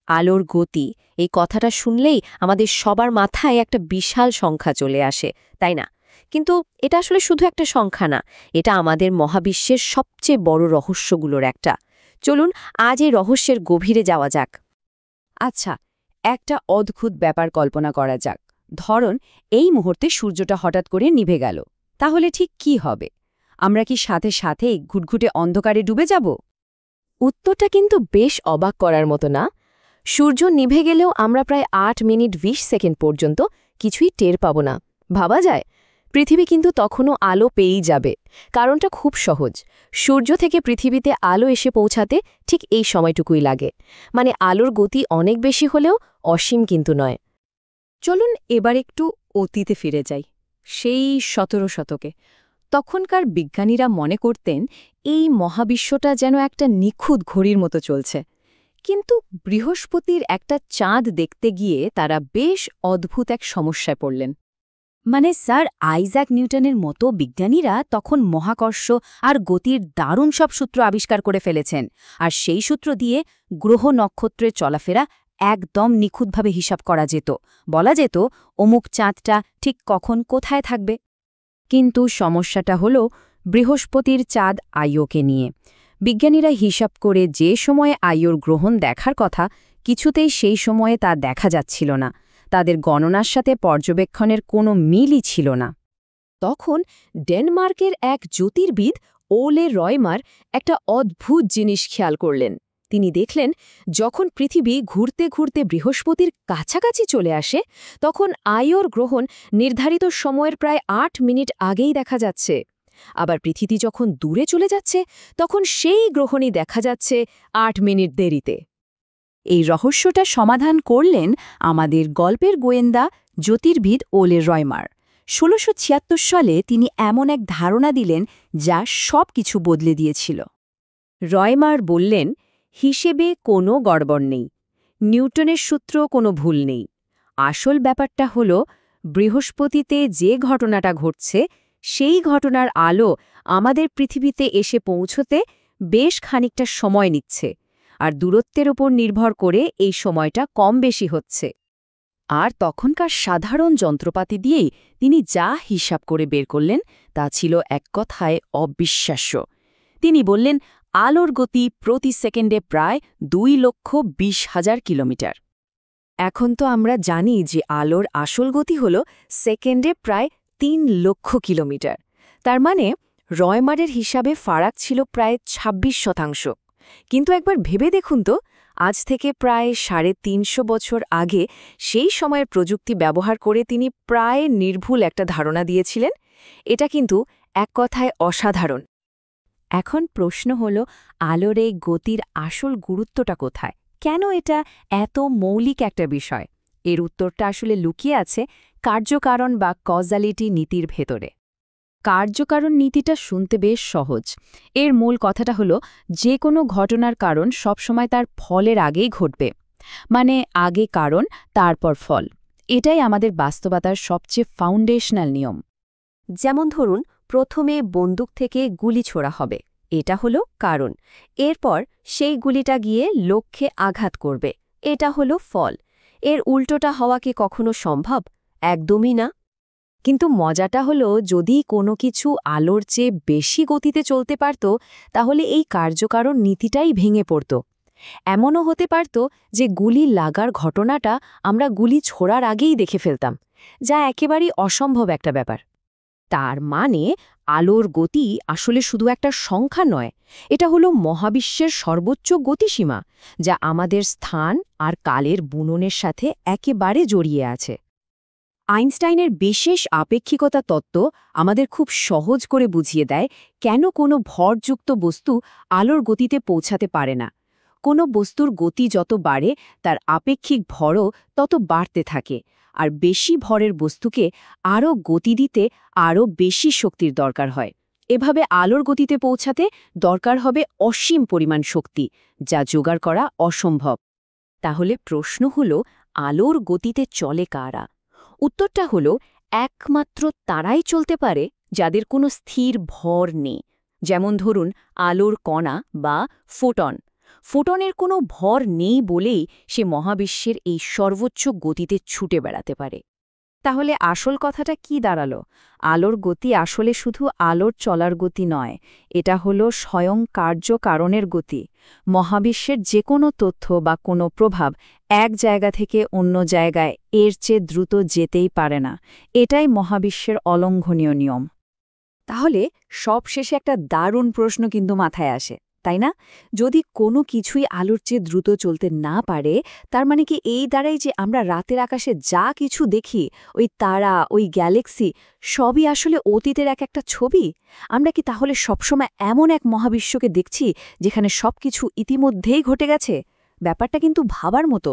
আলোর গতি এই কথাটা শুনলেই আমাদের সবার মাথায় একটা বিশাল সংখ্যা চলে আসে, তাই না? কিন্তু এটা আসলে শুধু একটা সংখ্যা না, এটা আমাদের মহাবিশ্বের সবচেয়ে বড় রহস্যগুলোর একটা। চলুন আজ এই রহস্যের গভীরে যাওয়া যাক। আচ্ছা, একটা অদ্ভুত ব্যাপার কল্পনা করা যাক। ধরুন এই মুহূর্তে সূর্যটা হঠাৎ করে নিভে গেল। তাহলে ঠিক কি হবে? আমরা কি সাথে সাথেই ঘুটঘুটে অন্ধকারে ডুবে যাব? উত্তরটা কিন্তু বেশ অবাক করার মতো না। সূর্য নিভে গেলেও আমরা প্রায় ৮ মিনিট ২০ সেকেন্ড পর্যন্ত কিছুই টের পাব না। ভাবা যায়? পৃথিবী কিন্তু তখনও আলো পেয়েই যাবে। কারণটা খুব সহজ। সূর্য থেকে পৃথিবীতে আলো এসে পৌঁছাতে ঠিক এই সময়টুকুই লাগে। মানে আলোর গতি অনেক বেশি হলেও অসীম কিন্তু নয়। চলুন এবার একটু অতীতে ফিরে যাই, সেই ১৭ শতকে। তখনকার বিজ্ঞানীরা মনে করতেন এই মহাবিশ্বটা যেন একটা নিখুঁত ঘড়ির মতো চলছে। কিন্তু বৃহস্পতির একটা চাঁদ দেখতে গিয়ে তারা বেশ অদ্ভুত এক সমস্যায় পড়লেন। মানে স্যার আইজ্যাক নিউটনের মতো বিজ্ঞানীরা তখন মহাকর্ষ আর গতির দারুণ সব সূত্র আবিষ্কার করে ফেলেছেন, আর সেই সূত্র দিয়ে গ্রহ নক্ষত্রের চলাফেরা একদম নিখুঁতভাবে হিসাব করা যেত। বলা যেত অমুক চাঁদটা ঠিক কখন কোথায় থাকবে। কিন্তু সমস্যাটা হলো বৃহস্পতির চাঁদ আইওকে নিয়ে। বিজ্ঞানীরা হিসাব করে যে সময়ে আইওর গ্রহণ দেখার কথা, কিছুতেই সেই সময়ে তা দেখা যাচ্ছিল না। তাদের গণনার সাথে পর্যবেক্ষণের কোনো মিলই ছিল না। তখন ডেনমার্কের এক জ্যোতির্বিদ ওলে রয়মার একটা অদ্ভুত জিনিস খেয়াল করলেন। তিনি দেখলেন যখন পৃথিবী ঘুরতে ঘুরতে বৃহস্পতির কাছাকাছি চলে আসে, তখন আইওর গ্রহণ নির্ধারিত সময়ের প্রায় ৮ মিনিট আগেই দেখা যাচ্ছে। আবার পৃথিবী যখন দূরে চলে যাচ্ছে, তখন সেই গ্রহণই দেখা যাচ্ছে ৮ মিনিট দেরিতে। এই রহস্যটা সমাধান করলেন আমাদের গল্পের গোয়েন্দা জ্যোতির্বিদ ওলে রয়মার। ১৬৭৬ সালে তিনি এমন এক ধারণা দিলেন যা সব কিছু বদলে দিয়েছিল। রয়মার বললেন, হিসেবে কোনো গড়বড় নেই, নিউটনের সূত্র কোনো ভুল নেই। আসল ব্যাপারটা হল বৃহস্পতিতে যে ঘটনাটা ঘটছে, সেই ঘটনার আলো আমাদের পৃথিবীতে এসে পৌঁছতে বেশ খানিকটা সময় নিচ্ছে, আর দূরত্বের ওপর নির্ভর করে এই সময়টা কম বেশি হচ্ছে। আর তখনকার সাধারণ যন্ত্রপাতি দিয়েই তিনি যা হিসাব করে বের করলেন তা ছিল এক কথায় অবিশ্বাস্য। তিনি বললেন আলোর গতি প্রতি সেকেন্ডে প্রায় ২,২০,০০০ কিলোমিটার। এখন তো আমরা জানি যে আলোর আসল গতি হল সেকেন্ডে প্রায় ৩,০০,০০০ কিলোমিটার। তার মানে রয়মারের হিসাবে ফারাক ছিল প্রায় ২৬%। কিন্তু একবার ভেবে দেখুন তো, আজ থেকে প্রায় ৩৫০ বছর আগে সেই সময়ের প্রযুক্তি ব্যবহার করে তিনি প্রায় নির্ভুল একটা ধারণা দিয়েছিলেন। এটা কিন্তু এক কথায় অসাধারণ। এখন প্রশ্ন হল, আলোর এই গতির আসল গুরুত্বটা কোথায়? কেন এটা এত মৌলিক একটা বিষয়? এর উত্তরটা আসলে লুকিয়ে আছে কার্যকারণ বা কজালিটি নীতির ভেতরে। কার্যকারণ নীতিটা শুনতে বেশ সহজ। এর মূল কথাটা হলো যে কোনো ঘটনার কারণ সবসময় তার ফলের আগেই ঘটবে। মানে আগে কারণ, তারপর ফল। এটাই আমাদের বাস্তবতার সবচেয়ে ফাউন্ডেশনাল নিয়ম। যেমন ধরুন, প্রথমে বন্দুক থেকে গুলি ছোড়া হবে, এটা হলো কারণ। এরপর সেই গুলিটা গিয়ে লক্ষ্যে আঘাত করবে, এটা হলো ফল। এর উল্টোটা হওয়া কি কখনো সম্ভব? একদমই না। কিন্তু মজাটা হলো, যদি কোনো কিছু আলোর চেয়ে বেশি গতিতে চলতে পারত, তাহলে এই কার্যকারণ নীতিটাই ভেঙে পড়ত। এমনও হতে পারত যে গুলি লাগার ঘটনাটা আমরা গুলি ছোড়ার আগেই দেখে ফেলতাম, যা একেবারেই অসম্ভব একটা ব্যাপার। তার মানে আলোর গতি আসলে শুধু একটা সংখ্যা নয়, এটা হলো মহাবিশ্বের সর্বোচ্চ গতিসীমা, যা আমাদের স্থান আর কালের বুননের সাথে একেবারে জড়িয়ে আছে। আইনস্টাইনের বিশেষ আপেক্ষিকতা তত্ত্ব আমাদের খুব সহজ করে বুঝিয়ে দেয় কেন কোনো ভরযুক্ত বস্তু আলোর গতিতে পৌঁছাতে পারে না। কোনো বস্তুর গতি যত বাড়ে তার আপেক্ষিক ভরও তত বাড়তে থাকে, আর বেশি ভরের বস্তুকে আরও গতি দিতে আরও বেশি শক্তির দরকার হয়। এভাবে আলোর গতিতে পৌঁছাতে দরকার হবে অসীম পরিমাণ শক্তি, যা জোগাড় করা অসম্ভব। তাহলে প্রশ্ন হল, আলোর গতিতে চলে কারা? উত্তরটা হল, একমাত্র তারাই চলতে পারে যাদের কোনো স্থির ভর নেই। যেমন ধরুন আলোর কণা বা ফোটন। ফোটনের কোনো ভর নেই বলেই সে মহাবিশ্বের এই সর্বোচ্চ গতিতে ছুটে বেড়াতে পারে। তাহলে আসল কথাটা কি দাঁড়ালো? আলোর গতি আসলে শুধু আলোর চলার গতি নয়, এটা হলো স্বয়ং কার্য-কারণের গতি। মহাবিশ্বের যে কোনো তথ্য বা কোনো প্রভাব এক জায়গা থেকে অন্য জায়গায় এর চেয়ে দ্রুত যেতেই পারে না। এটাই মহাবিশ্বের অলঙ্ঘনীয় নিয়ম। তাহলে সবশেষে একটা দারুণ প্রশ্ন কিন্তু মাথায় আসে, তাই না? যদি কোনো কিছুই আলোর চেয়ে দ্রুত চলতে না পারে, তার মানে কি এই দ্বারাই যে আমরা রাতের আকাশে যা কিছু দেখি, ওই তারা, ওই গ্যালাক্সি, সবই আসলে অতীতের একটা ছবি? আমরা কি তাহলে সবসময় এমন এক মহাবিশ্বকে দেখছি যেখানে সবকিছু ইতিমধ্যেই ঘটে গেছে? ব্যাপারটা কিন্তু ভাবার মতো।